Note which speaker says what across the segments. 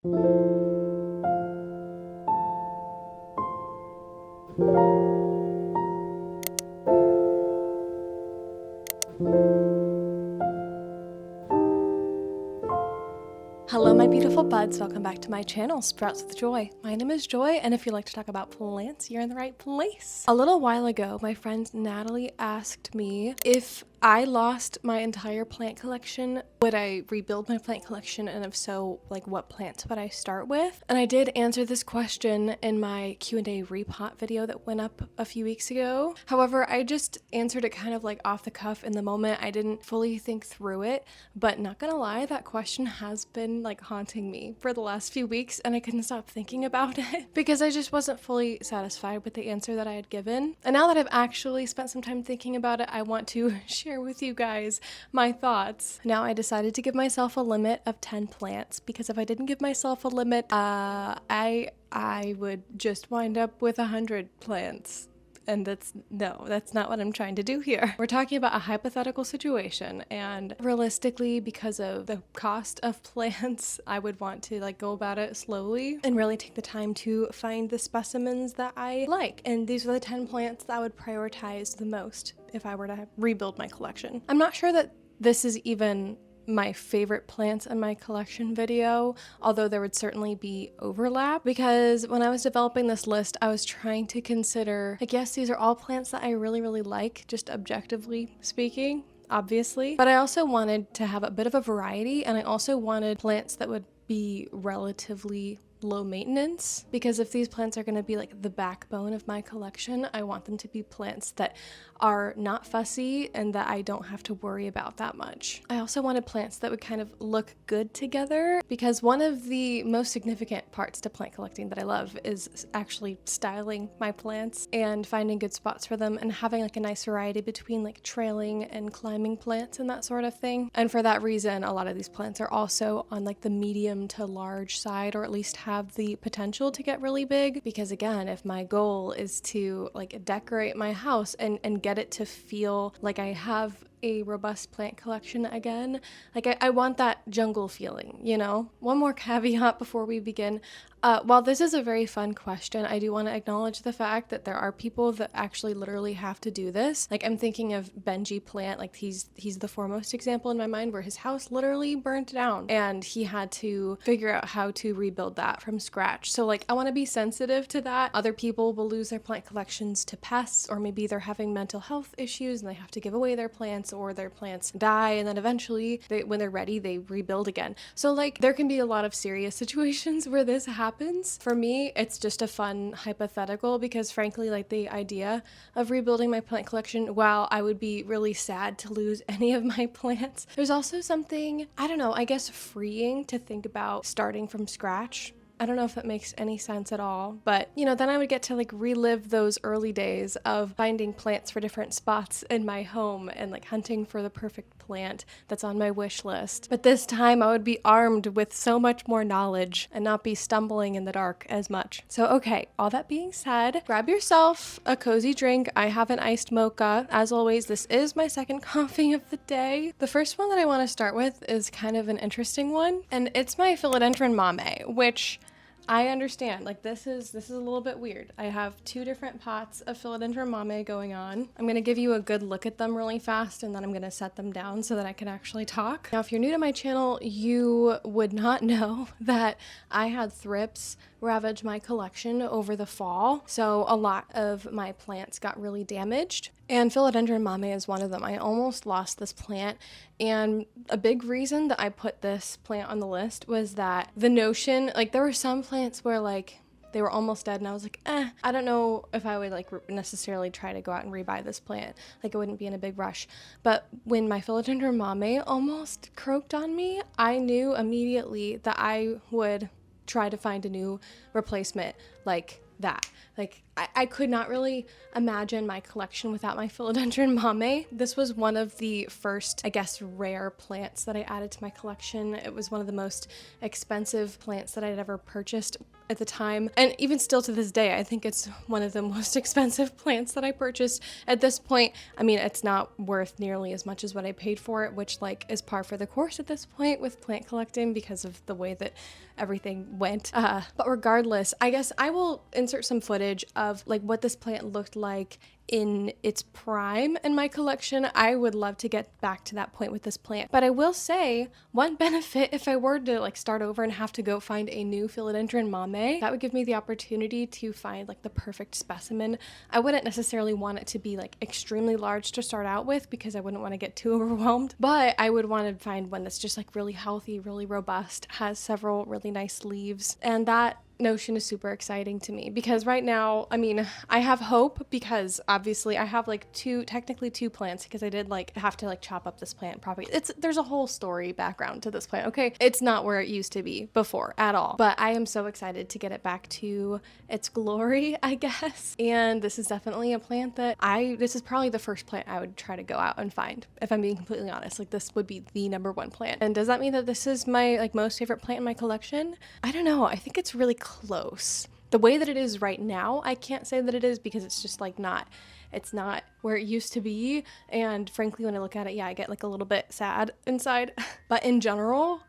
Speaker 1: Hello my beautiful buds, welcome back to my channel, Sprouts with Joy. My name is Joy, and if you like to talk about plants, you're in the right place. A little while ago, my friend Natalie asked me if I lost my entire plant collection, would I rebuild my plant collection, and if so, like what plants would I start with? And I did answer this question in my Q&A repot video that went up a few weeks ago. However, I just answered it kind of like off the cuff in the moment. I didn't fully think through it, but not gonna lie, that question has been like haunting me for the last few weeks, and I couldn't stop thinking about it because I just wasn't fully satisfied with the answer that I had given. And now that I've actually spent some time thinking about it, I want to share with you guys my thoughts. Now I decided to give myself a limit of 10 plants because if I didn't give myself a limit, I would just wind up with 100 plants. And that's not what I'm trying to do here. We're talking about a hypothetical situation, and realistically, because of the cost of plants, I would want to like go about it slowly and really take the time to find the specimens that I like. And these are the 10 plants that I would prioritize the most if I were to rebuild my collection. I'm not sure that this is even my favorite plants in my collection video, although there would certainly be overlap, because when I was developing this list, I was trying to consider, like, yes, these are all plants that I really, really like, just objectively speaking, obviously, but I also wanted to have a bit of a variety, and I also wanted plants that would be relatively low maintenance, because if these plants are going to be like the backbone of my collection, I want them to be plants that are not fussy and that I don't have to worry about that much. I also wanted plants that would kind of look good together, because one of the most significant parts to plant collecting that I love is actually styling my plants and finding good spots for them and having like a nice variety between like trailing and climbing plants and that sort of thing. And for that reason, a lot of these plants are also on like the medium to large side, or at least have the potential to get really big, because again, if my goal is to like decorate my house and get it to feel like I have a robust plant collection again, like I want that jungle feeling, you know? One more caveat before we begin. While this is a very fun question, I do want to acknowledge the fact that there are people that actually literally have to do this. Like, I'm thinking of Benji Plant, like he's the foremost example in my mind, where his house literally burned down and he had to figure out how to rebuild that from scratch. So like, I want to be sensitive to that. Other people will lose their plant collections to pests, or maybe they're having mental health issues and they have to give away their plants, or their plants die and then eventually when they're ready, they rebuild again. So like, there can be a lot of serious situations where this happens. For me, it's just a fun hypothetical, because frankly, like, the idea of rebuilding my plant collection, while I would be really sad to lose any of my plants, there's also something, I don't know, I guess freeing to think about starting from scratch. I don't know if that makes any sense at all, but you know, then I would get to like relive those early days of finding plants for different spots in my home and like hunting for the perfect plant that's on my wish list. But this time I would be armed with so much more knowledge and not be stumbling in the dark as much. So okay, all that being said, grab yourself a cozy drink. I have an iced mocha. As always, this is my second coffee of the day. The first one that I want to start with is kind of an interesting one, and it's my philodendron mame, which I understand, like, this is a little bit weird. I have 2 different pots of philodendron mame going on. I'm gonna give you a good look at them really fast, and then I'm gonna set them down so that I can actually talk. Now, if you're new to my channel, you would not know that I had thrips ravage my collection over the fall, so a lot of my plants got really damaged, and philodendron mame is one of them. I almost lost this plant, and a big reason that I put this plant on the list was that the notion, like, there were some plants where like they were almost dead and I was like, I don't know if I would like necessarily try to go out and rebuy this plant. Like, it wouldn't be in a big rush. But when my philodendron mame almost croaked on me, I knew immediately that I would try to find a new replacement like that. Like, I could not really imagine my collection without my philodendron mame. This was one of the first, I guess, rare plants that I added to my collection. It was one of the most expensive plants that I'd ever purchased at the time. And even still to this day, I think it's one of the most expensive plants that I purchased. At this point, I mean, it's not worth nearly as much as what I paid for it, which like is par for the course at this point with plant collecting because of the way that everything went. But regardless, I guess I will insert some footage of like what this plant looked like in its prime in my collection. I would love to get back to that point with this plant. But I will say one benefit, if I were to like start over and have to go find a new philodendron mame, that would give me the opportunity to find like the perfect specimen. I wouldn't necessarily want it to be like extremely large to start out with because I wouldn't want to get too overwhelmed, but I would want to find one that's just like really healthy, really robust, has several really nice leaves, and that notion is super exciting to me because right now, I mean, I have hope because obviously I have like technically two plants because I did like have to like chop up this plant properly. There's a whole story background to this plant. Okay, it's not where it used to be before at all, but I am so excited to get it back to its glory, I guess. And this is definitely a plant that this is probably the first plant I would try to go out and find, if I'm being completely honest. Like, this would be the number one plant. And does that mean that this is my like most favorite plant in my collection? I don't know. I think it's really close. The way that it is right now, I can't say that it is because it's just like it's not where it used to be. And frankly, when I look at it, yeah, I get like a little bit sad inside. But in general,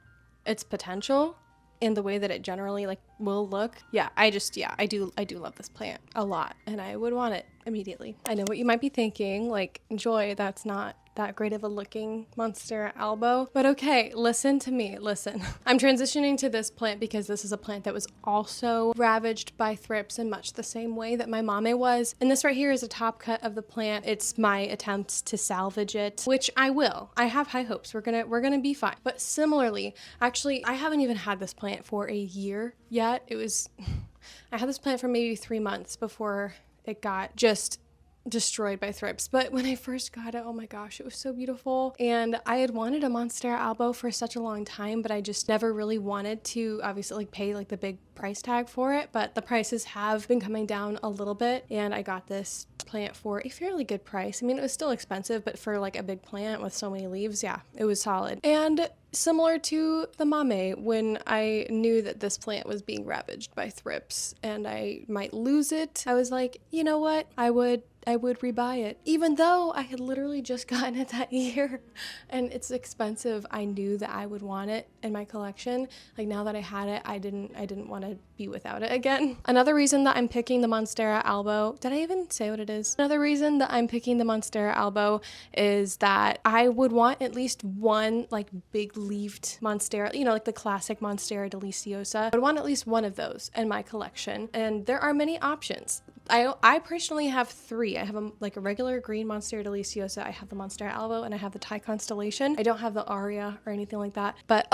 Speaker 1: its potential and the way that it generally like will look, I do love this plant a lot and I would want it immediately. I know what you might be thinking, like, Joy, that's not that great of a looking Monstera albo, but okay, listen to me, listen. I'm transitioning to this plant because this is a plant that was also ravaged by thrips in much the same way that my mame was. And this right here is a top cut of the plant. It's my attempts to salvage it, which I will. I have high hopes. We're gonna be fine. But similarly, actually, I haven't even had this plant for a year yet. I had this plant for maybe 3 months before it got just destroyed by thrips. But when I first got it, oh my gosh, it was so beautiful. And I had wanted a Monstera albo for such a long time, but I just never really wanted to obviously like pay like the big price tag for it. But the prices have been coming down a little bit, and I got this plant for a fairly good price. I mean, it was still expensive, but for like a big plant with so many leaves, yeah, it was solid. And similar to the mame, when I knew that this plant was being ravaged by thrips and I might lose it, I was like, you know what? I would rebuy it. Even though I had literally just gotten it that year and it's expensive, I knew that I would want it in my collection. Like, now that I had it, I didn't want to be without it again. Another reason that I'm picking the Monstera albo, did I even say what it is? Another reason that I'm picking the Monstera albo is that I would want at least one like big leaved Monstera, you know, like the classic Monstera deliciosa. I would want at least one of those in my collection, and there are many options. I personally have 3. I have a regular green Monstera deliciosa, I have the Monstera albo, and I have the Thai constellation. I don't have the aria or anything like that. But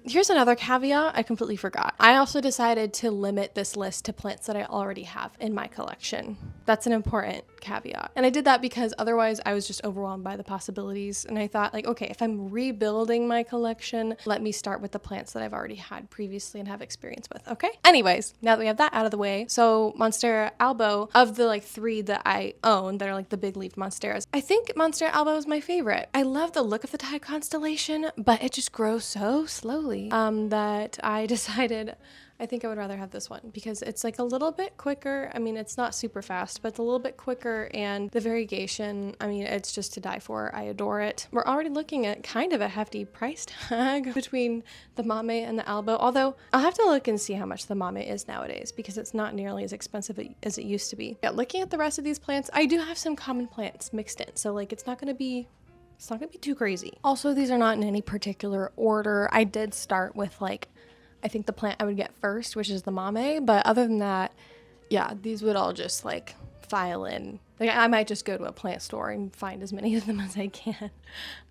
Speaker 1: here's another caveat I completely forgot. I also decided to limit this list to plants that I already have in my collection. That's an important caveat. And I did that because otherwise I was just overwhelmed by the possibilities. And I thought, like, okay, if I'm rebuilding my collection, let me start with the plants that I've already had previously and have experience with, okay? Anyways, now that we have that out of the way, so Monstera albo, of the like 3 that I own that are like the big leaf Monsteras, I think Monstera albo is my favorite. I love the look of the Thai constellation, but it just grows so slowly that I decided I think I would rather have this one because it's like a little bit quicker. I mean, it's not super fast, but it's a little bit quicker, and the variegation, I mean, it's just to die for. I adore it. We're already looking at kind of a hefty price tag between the mame and the albo, although I'll have to look and see how much the mame is nowadays because it's not nearly as expensive as it used to be. Yeah, looking at the rest of these plants, I do have some common plants mixed in, so like it's not gonna be too crazy. Also, these are not in any particular order. I did start with like, I think the plant I would get first, which is the mame, but other than that, yeah, these would all just like file in. Like, I might just go to a plant store and find as many of them as I can.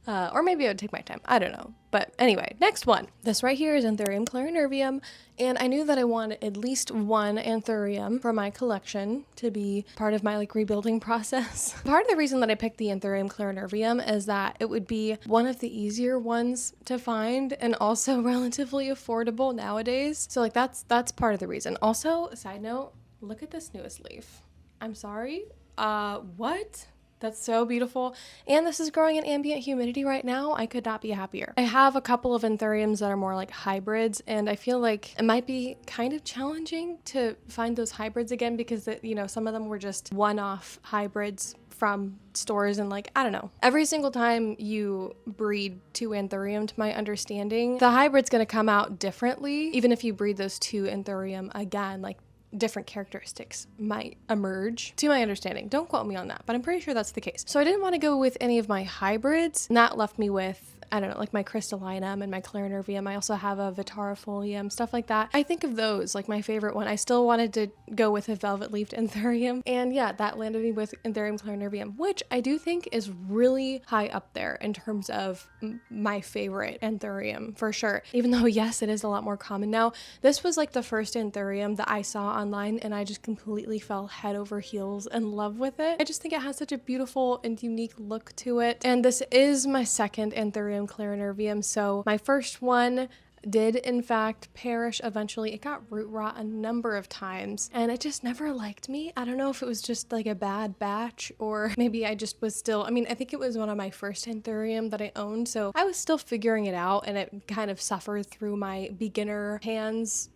Speaker 1: Or maybe I would take my time. I don't know. But anyway, next one. This right here is Anthurium clarinervium. And I knew that I wanted at least one Anthurium for my collection to be part of my like rebuilding process. Part of the reason that I picked the Anthurium clarinervium is that it would be one of the easier ones to find and also relatively affordable nowadays. So like that's part of the reason. Also, side note, look at this newest leaf. I'm sorry. What? That's so beautiful. And this is growing in ambient humidity right now. I could not be happier. I have a couple of Anthuriums that are more like hybrids, and I feel like it might be kind of challenging to find those hybrids again because, you know, some of them were just one-off hybrids from stores, and like, I don't know, every single time you breed two anthurium, to my understanding, the hybrid's going to come out differently. Even if you breed those two anthurium again, like different characteristics might emerge, to my understanding. Don't quote me on that, but I'm pretty sure that's the case. So I didn't want to go with any of my hybrids, and that left me with, I don't know, like my crystallinum and my clarinervium. I also have a vitarifolium, stuff like that. I think of those like my favorite one. I still wanted to go with a velvet leafed anthurium, and yeah, that landed me with anthurium clarinervium, which I do think is really high up there in terms of my favorite anthurium for sure. Even though yes, it is a lot more common now. This was like the first anthurium that I saw online, and I just completely fell head over heels in love with it. I just think it has such a beautiful and unique look to it. And this is my second anthurium clarinervium. So my first one did in fact perish eventually. It got root rot a number of times, and it just never liked me. I don't know if it was just like a bad batch, or maybe I just was still, I mean, I think it was one of my first anthurium that I owned, so I was still figuring it out, and it kind of suffered through my beginner hands.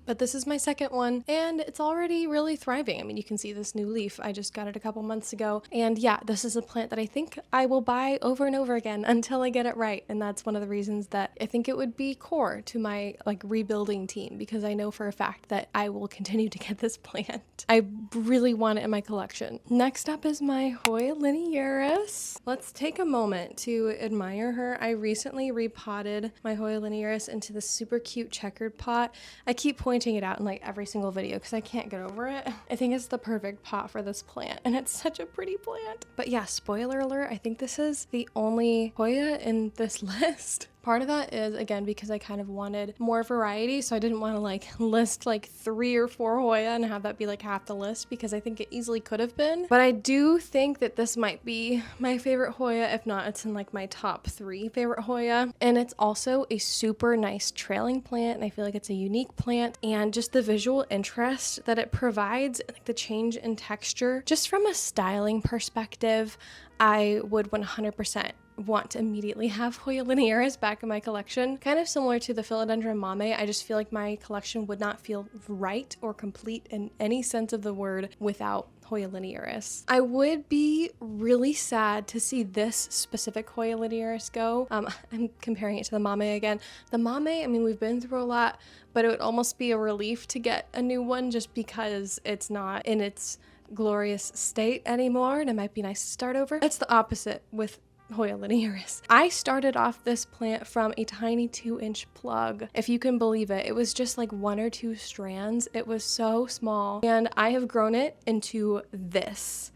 Speaker 1: But this is my second one, and it's already really thriving. I mean, you can see this new leaf. I just got it a couple months ago. And yeah, this is a plant that I think I will buy over and over again until I get it right. And that's one of the reasons that I think it would be core to my like rebuilding team, because I know for a fact that I will continue to get this plant. I really want it in my collection. Next up is my Hoya linearis. Let's take a moment to admire her. I recently repotted my Hoya linearis into this super cute checkered pot. I keep pointing it out in like every single video because I can't get over it. I think it's the perfect pot for this plant, and it's such a pretty plant. But yeah, spoiler alert, I think this is the only Hoya in this list. Part of that is, again, because I kind of wanted more variety, so I didn't want to like list like 3 or 4 Hoya and have that be like half the list, because I think it easily could have been. But I do think that this might be my favorite Hoya. If not, it's in like my top 3 favorite Hoya. And it's also a super nice trailing plant, and I feel like it's a unique plant, and just the visual interest that it provides, like the change in texture, just from a styling perspective, I would 100% want to immediately have Hoya linearis back in my collection. Kind of similar to the Philodendron mame, I just feel like my collection would not feel right or complete in any sense of the word without Hoya linearis. I would be really sad to see this specific Hoya linearis go. I'm comparing it to the mame again. The mame, I mean, we've been through a lot, but it would almost be a relief to get a new one just because it's not in its glorious state anymore, and it might be nice to start over. It's the opposite with Hoya linearis. I started off this plant from a tiny 2-inch plug. If you can believe it, it was just like 1 or 2 strands. It was so small, and I have grown it into this.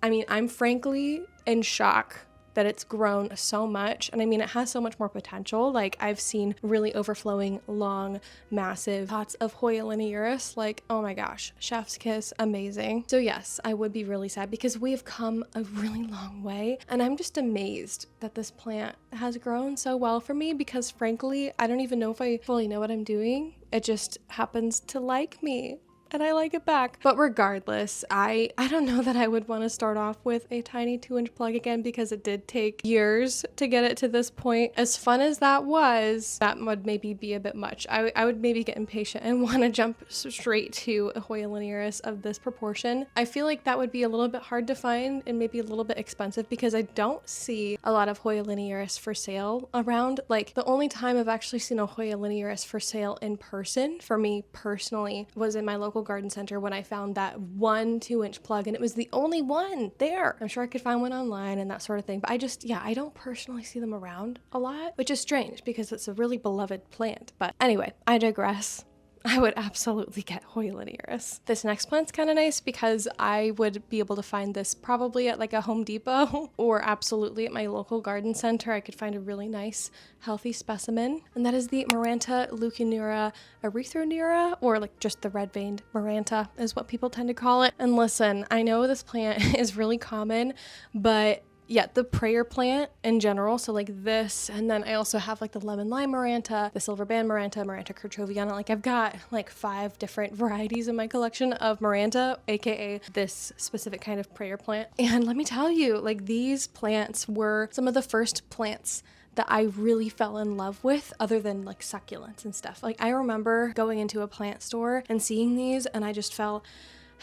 Speaker 1: I mean, I'm frankly in shock that it's grown so much. And I mean, it has so much more potential. Like, I've seen really overflowing, long, massive pots of Hoya linearis. Like, oh my gosh, chef's kiss, amazing. So yes, I would be really sad because we have come a really long way. And I'm just amazed that this plant has grown so well for me, because frankly, I don't even know if I fully know what I'm doing. It just happens to like me, and I like it back. But regardless, I don't know that I would want to start off with a tiny 2-inch plug again, because it did take years to get it to this point. As fun as that was, that would maybe be a bit much. I would maybe get impatient and want to jump straight to a Hoya linearis of this proportion. I feel like that would be a little bit hard to find and maybe a little bit expensive, because I don't see a lot of Hoya linearis for sale around. Like, the only time I've actually seen a Hoya linearis for sale in person, for me personally, was in my local garden center when I found that 1 2-inch plug, and it was the only one there. I'm sure I could find one online and that sort of thing, but I don't personally see them around a lot, which is strange because it's a really beloved plant. But anyway, I digress. I would absolutely get Hoya linearis. This next plant's kind of nice because I would be able to find this probably at like a Home Depot or absolutely at my local garden center. I could find a really nice, healthy specimen. And that is the Maranta leuconura erythronera, or like just the red-veined Maranta is what people tend to call it. And listen, I know this plant is really common, but yeah, the prayer plant in general, so like this, and then I also have like the lemon lime Maranta, the silver band Maranta, Maranta kirchoviana. Like, I've got like 5 different varieties in my collection of Maranta, aka this specific kind of prayer plant. And let me tell you, like, these plants were some of the first plants that I really fell in love with, other than like succulents and stuff. Like, I remember going into a plant store and seeing these, and I just fell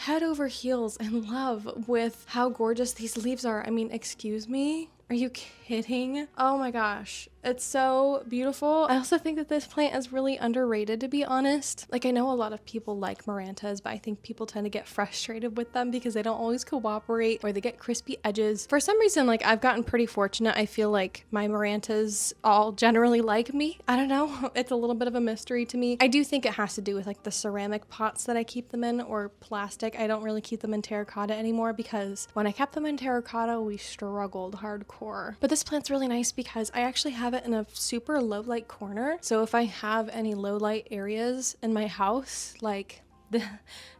Speaker 1: head over heels in love with how gorgeous these leaves are. I mean, excuse me? Are you kidding? Oh my gosh. It's so beautiful. I also think that this plant is really underrated, to be honest. Like, I know a lot of people like marantas, but I think people tend to get frustrated with them because they don't always cooperate or they get crispy edges. For some reason, like, I've gotten pretty fortunate. I feel like my marantas all generally like me. I don't know. It's a little bit of a mystery to me. I do think it has to do with like the ceramic pots that I keep them in, or plastic. I don't really keep them in terracotta anymore because when I kept them in terracotta, we struggled hardcore. But this plant's really nice because I actually have it in a super low light corner. So if I have any low light areas in my house, like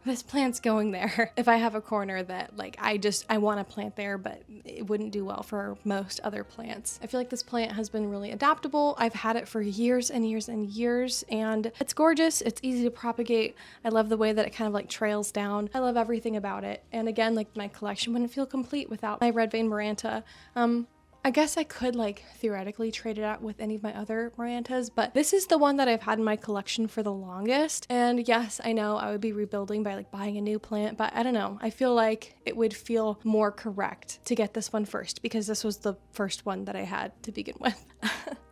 Speaker 1: this plant's going there. If I have a corner that like I want to plant there, but it wouldn't do well for most other plants. I feel like this plant has been really adaptable. I've had it for years and years and years, and it's gorgeous. It's easy to propagate. I love the way that it kind of like trails down. I love everything about it. And again, like my collection wouldn't feel complete without my red vein maranta. I guess I could like theoretically trade it out with any of my other marantas, but this is the one that I've had in my collection for the longest. And yes, I know I would be rebuilding by like buying a new plant, but I don't know. I feel like it would feel more correct to get this one first because this was the first one that I had to begin with.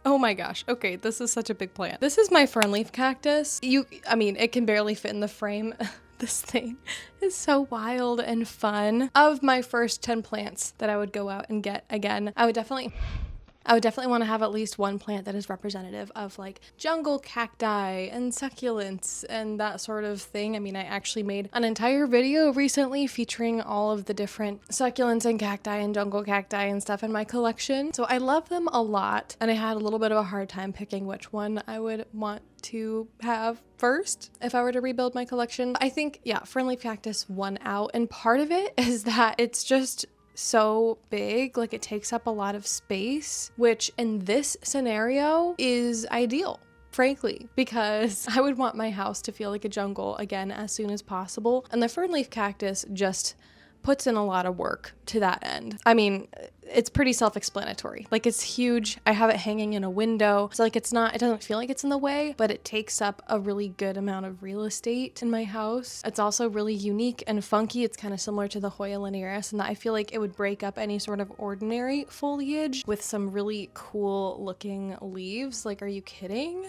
Speaker 1: Oh my gosh. Okay, this is such a big plant. This is my fern leaf cactus. I mean, it can barely fit in the frame. This thing is so wild and fun. Of my first 10 plants that I would go out and get again, I would definitely want to have at least one plant that is representative of like jungle cacti and succulents and that sort of thing. I mean, I actually made an entire video recently featuring all of the different succulents and cacti and jungle cacti and stuff in my collection. So I love them a lot, and I had a little bit of a hard time picking which one I would want to have first if I were to rebuild my collection. I think, yeah, fern leaf cactus won out, and part of it is that it's just so big, like it takes up a lot of space, which in this scenario is ideal, frankly, because I would want my house to feel like a jungle again as soon as possible, and the fern leaf cactus just puts in a lot of work to that end. I mean, it's pretty self-explanatory. Like, it's huge. I have it hanging in a window. So like it doesn't feel like it's in the way, but it takes up a really good amount of real estate in my house. It's also really unique and funky. It's kind of similar to the Hoya linearis, and that I feel like it would break up any sort of ordinary foliage with some really cool looking leaves. Like, are you kidding?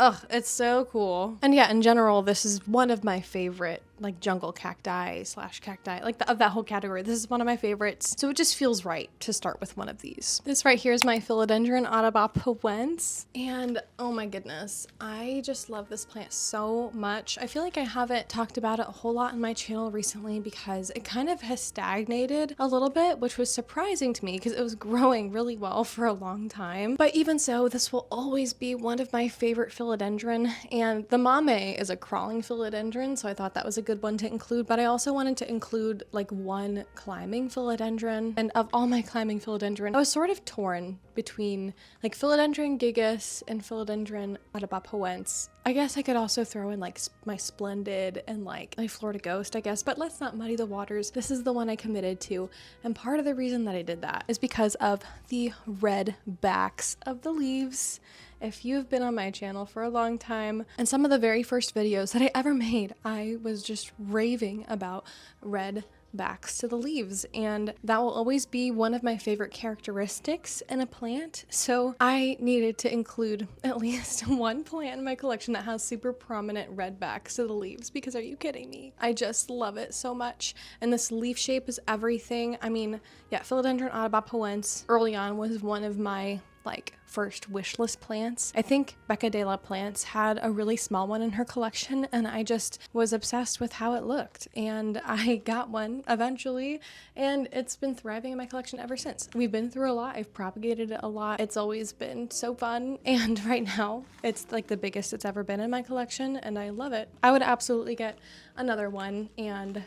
Speaker 1: Ugh, it's so cool. And yeah, in general, this is one of my favorite like jungle cacti / cacti, like of that whole category. This is one of my favorites. So it just feels right to start with one of these. This right here is my philodendron Audubon. And oh my goodness, I just love this plant so much. I feel like I haven't talked about it a whole lot on my channel recently because it kind of has stagnated a little bit, which was surprising to me because it was growing really well for a long time. But even so, this will always be one of my favorite philodendron. And the mame is a crawling philodendron, so I thought that was a good one to include, but I also wanted to include like one climbing philodendron. And of all my climbing philodendron, I was sort of torn between like philodendron gigas and philodendron Audubon. I guess I could also throw in like my splendid and like my Florida ghost, I guess, but let's not muddy the waters. This is the one I committed to, and part of the reason that I did that is because of the red backs of the leaves. If you've been on my channel for a long time, and some of the very first videos that I ever made, I was just raving about red backs to the leaves, and that will always be one of my favorite characteristics in a plant. So I needed to include at least one plant in my collection that has super prominent red backs to the leaves, because are you kidding me? I just love it so much. And this leaf shape is everything. I mean, yeah, philodendron Audubon early on was one of my like first wish list plants. I think Becca de la Plants had a really small one in her collection, and I just was obsessed with how it looked, and I got one eventually, and it's been thriving in my collection ever since. We've been through a lot. I've propagated it a lot. It's always been so fun, and right now it's like the biggest it's ever been in my collection, and I love it. I would absolutely get another one, and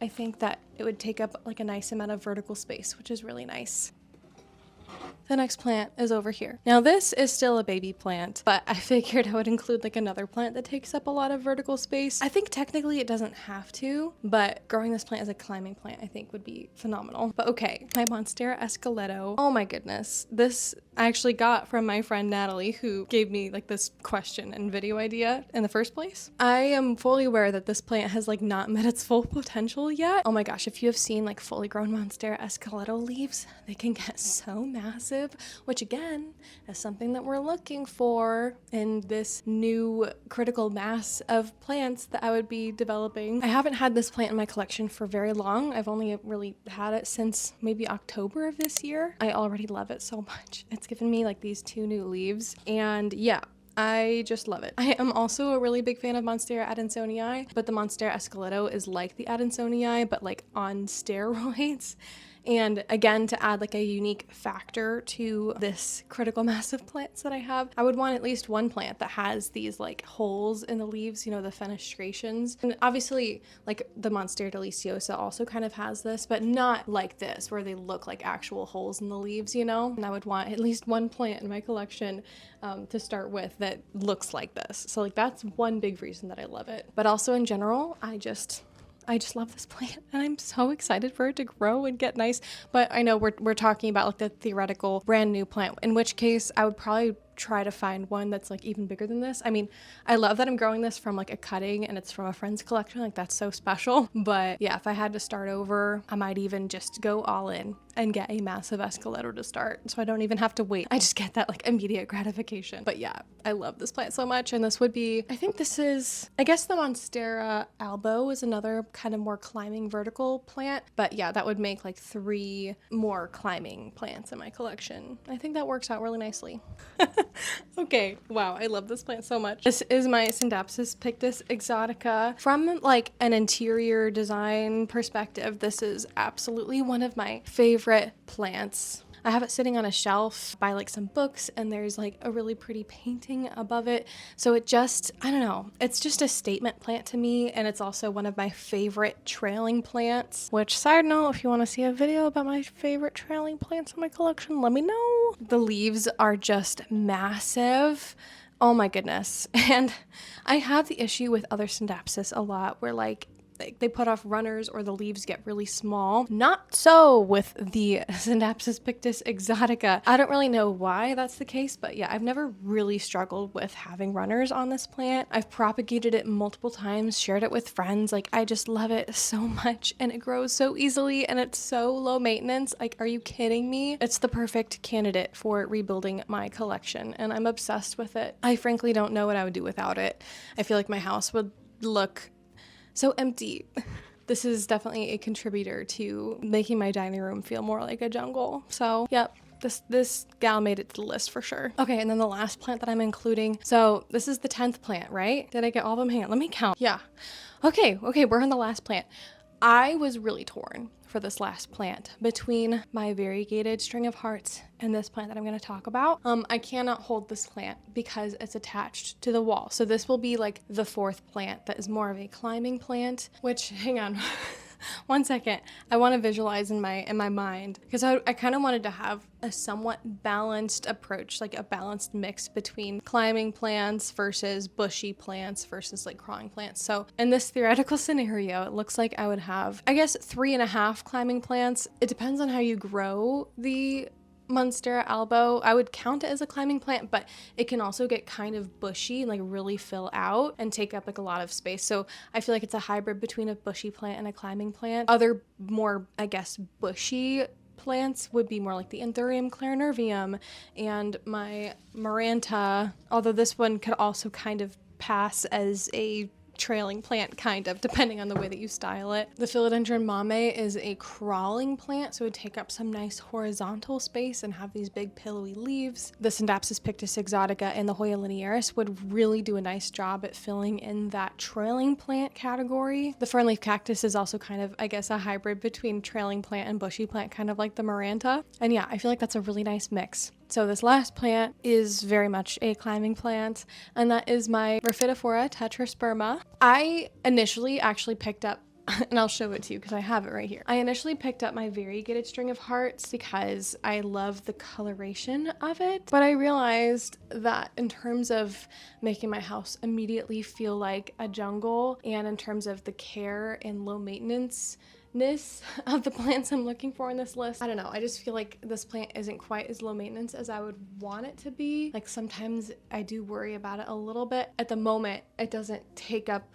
Speaker 1: I think that it would take up like a nice amount of vertical space, which is really nice. the next plant is over here. Now this is still a baby plant, but I figured I would include like another plant that takes up a lot of vertical space. I think technically it doesn't have to, but growing this plant as a climbing plant I think would be phenomenal. But okay, my Monstera esqueleto. Oh my goodness. This I actually got from my friend Natalie, who gave me like this question and video idea in the first place. I am fully aware that this plant has like not met its full potential yet. Oh my gosh, if you have seen like fully grown Monstera esqueleto leaves, they can get so massive, which again is something that we're looking for in this new critical mass of plants that I would be developing. I haven't had this plant in my collection for very long. I've only really had it since maybe October of this year. I already love it so much. It's given me like these 2 new leaves, and yeah, I just love it. I am also a really big fan of Monstera adansonii, but the Monstera esqueleto is like the adansonii, but like on steroids. And again, to add like a unique factor to this critical mass of plants that I have, I would want at least one plant that has these like holes in the leaves, you know, the fenestrations. And obviously like the Monstera deliciosa also kind of has this, but not like this where they look like actual holes in the leaves, you know? And I would want at least one plant in my collection to start with that looks like this. So like that's one big reason that I love it. But also in general, I just love this plant and I'm so excited for it to grow and get nice. But I know we're talking about like the theoretical brand new plant, in which case I would probably try to find one that's like even bigger than this. I mean, I love that I'm growing this from like a cutting and it's from a friend's collection. Like that's so special. But yeah, if I had to start over, I might even just go all in and get a massive esqueleto to start. So I don't even have to wait. I just get that like immediate gratification. But yeah, I love this plant so much. And this would be, I think this is, I guess the Monstera albo is another kind of more climbing vertical plant. But yeah, that would make like 3 more climbing plants in my collection. I think that works out really nicely. Okay, wow, I love this plant so much. This is my Scindapsus pictus exotica. From like an interior design perspective, this is absolutely one of my favorite plants. I have it sitting on a shelf by like some books and there's like a really pretty painting above it. So it just, I don't know, it's just a statement plant to me, and it's also one of my favorite trailing plants, which, side note, if you want to see a video about my favorite trailing plants in my collection, let me know. The leaves are just massive. Oh my goodness. And I have the issue with other Scindapsus a lot where like they put off runners or the leaves get really small. Not so with the Scindapsus pictus exotica. I don't really know why that's the case, but yeah, I've never really struggled with having runners on this plant. I've propagated it multiple times, shared it with friends. Like I just love it so much and it grows so easily and it's so low maintenance. Like, are you kidding me? It's the perfect candidate for rebuilding my collection and I'm obsessed with it. I frankly don't know what I would do without it. I feel like my house would look so empty. This is definitely a contributor to making my dining room feel more like a jungle. So, yep. This gal made it to the list for sure. Okay, and then the last plant that I'm including. So this is the 10th plant, right? Did I get all of them? Hang on, let me count. Yeah. Okay, we're on the last plant. I was really torn for this last plant between my variegated string of hearts and this plant that I'm going to talk about. I cannot hold this plant because it's attached to the wall. So this will be like the 4th plant that is more of a climbing plant, which, hang on. One second. I want to visualize in my mind because I kind of wanted to have a somewhat balanced approach, like a balanced mix between climbing plants versus bushy plants versus like crawling plants. So in this theoretical scenario, it looks like I would have, I guess, 3.5 climbing plants. It depends on how you grow the Monstera albo. I would count it as a climbing plant, but it can also get kind of bushy, like really fill out and take up like a lot of space. So I feel like it's a hybrid between a bushy plant and a climbing plant. Other more, I guess, bushy plants would be more like the Anthurium clarinervium and my Maranta, although this one could also kind of pass as a trailing plant, kind of, depending on the way that you style it. The Philodendron mame is a crawling plant, so it would take up some nice horizontal space and have these big pillowy leaves. The Scindapsus pictus exotica and the Hoya linearis would really do a nice job at filling in that trailing plant category. The fernleaf cactus is also kind of, I guess, a hybrid between trailing plant and bushy plant, kind of like the Maranta. And yeah, I feel like that's a really nice mix. So this last plant is very much a climbing plant, and that is my Rhaphidophora tetrasperma. I initially actually picked up and I'll show it to you because I have it right here. I initially picked up my variegated string of hearts because I love the coloration of it, but I realized that in terms of making my house immediately feel like a jungle, and in terms of the care and low maintenance of the plants I'm looking for in this list, I don't know, I just feel like this plant isn't quite as low maintenance as I would want it to be. Like sometimes I do worry about it a little bit. At the moment, it doesn't take up,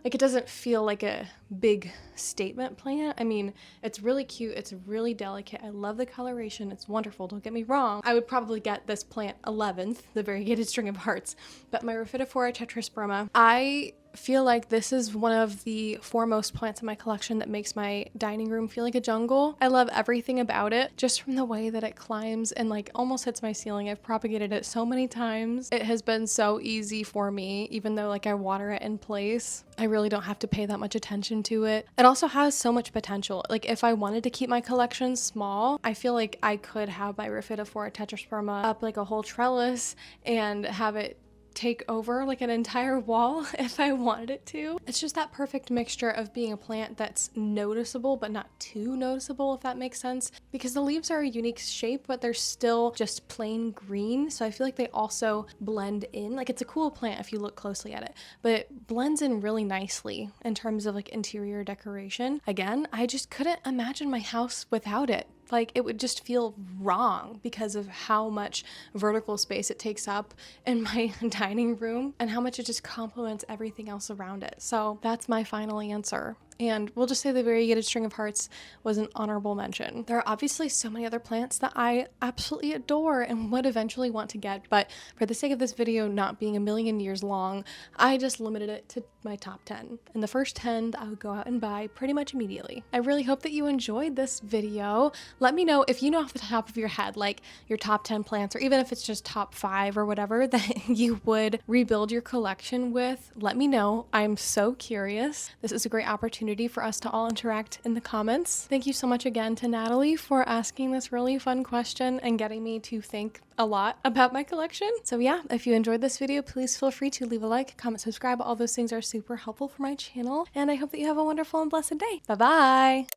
Speaker 1: like it doesn't feel like a big statement plant. I mean, it's really cute, it's really delicate, I love the coloration, it's wonderful, don't get me wrong. I would probably get this plant 11th, the variegated string of hearts, but my Rhaphidophora tetrasperma, I feel like this is one of the foremost plants in my collection that makes my dining room feel like a jungle. I love everything about it, just from the way that it climbs and like almost hits my ceiling. I've propagated it so many times. It has been so easy for me, even though like I water it in place. I really don't have to pay that much attention to it. It also has so much potential. Like if I wanted to keep my collection small, I feel like I could have my Rhaphidophora tetrasperma up like a whole trellis and have it take over like an entire wall if I wanted it to. It's just that perfect mixture of being a plant that's noticeable but not too noticeable, if that makes sense, because the leaves are a unique shape but they're still just plain green, so I feel like they also blend in. Like it's a cool plant if you look closely at it, but it blends in really nicely in terms of like interior decoration. Again, I just couldn't imagine my house without it. Like it would just feel wrong because of how much vertical space it takes up in my dining room and how much it just complements everything else around it. So that's my final answer. And we'll just say the variegated string of hearts was an honorable mention. There are obviously so many other plants that I absolutely adore and would eventually want to get, but for the sake of this video not being a million years long, I just limited it to my top 10. And the first 10 I would go out and buy pretty much immediately. I really hope that you enjoyed this video. Let me know if you know off the top of your head, like your top 10 plants, or even if it's just top 5 or whatever that you would rebuild your collection with. Let me know. I'm so curious. This is a great opportunity for us to all interact in the comments. Thank you so much again to Natalie for asking this really fun question and getting me to think a lot about my collection. So yeah, if you enjoyed this video, please feel free to leave a like, comment, subscribe. All those things are super helpful for my channel. And I hope that you have a wonderful and blessed day. Bye-bye.